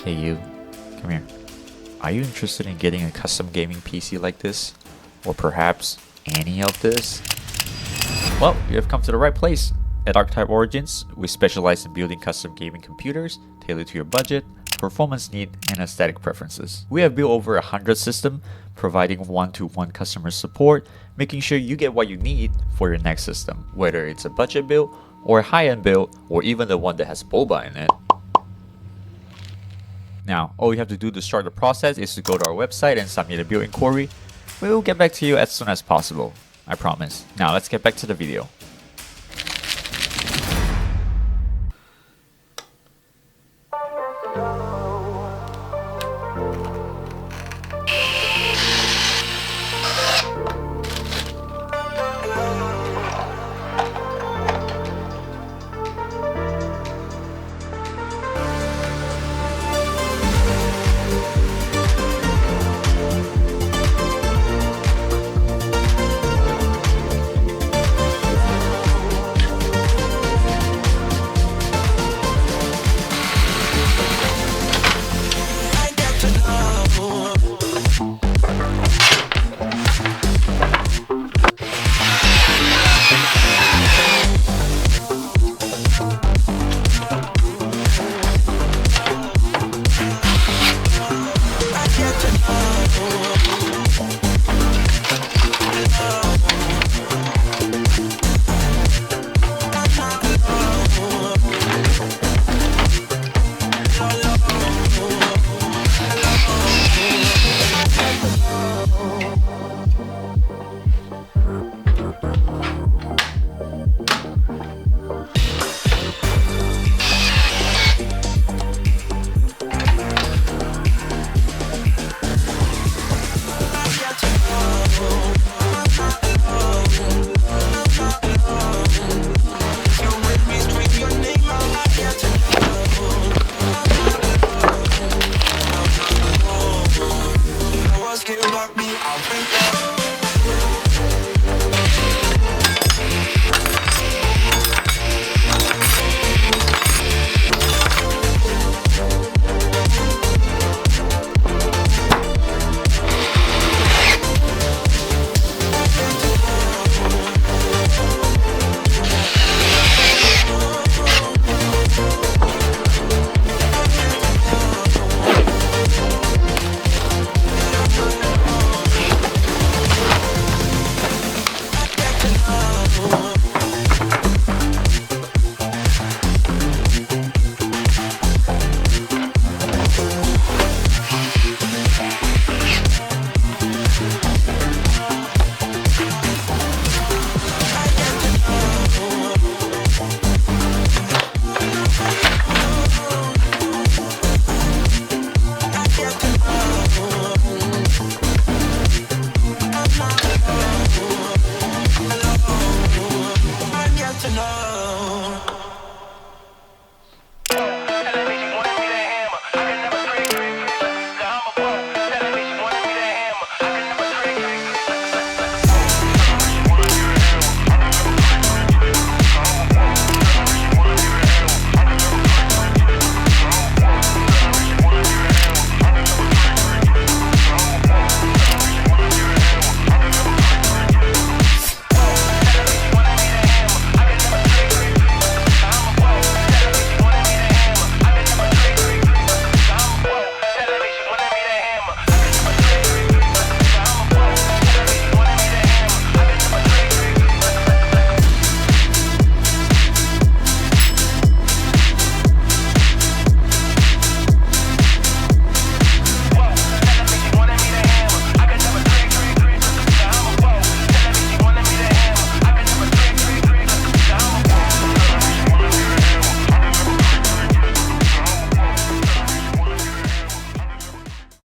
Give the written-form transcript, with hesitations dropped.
Hey you, come here. Are you interested in getting a custom gaming PC like this? Or perhaps any of this? Well, you have come to the right place. At Archetype Origins, we specialize in building custom gaming computers tailored to your budget, performance need, and aesthetic preferences. We have built over 100 systems, providing one-to-one customer support, making sure you get what you need for your next system, whether it's a budget build, or a high-end build, or even the one that has boba in it. Now, all you have to do to start the process is to go to our website and submit a build inquiry. We will get back to you as soon as possible, I promise. Now let's get back to the video.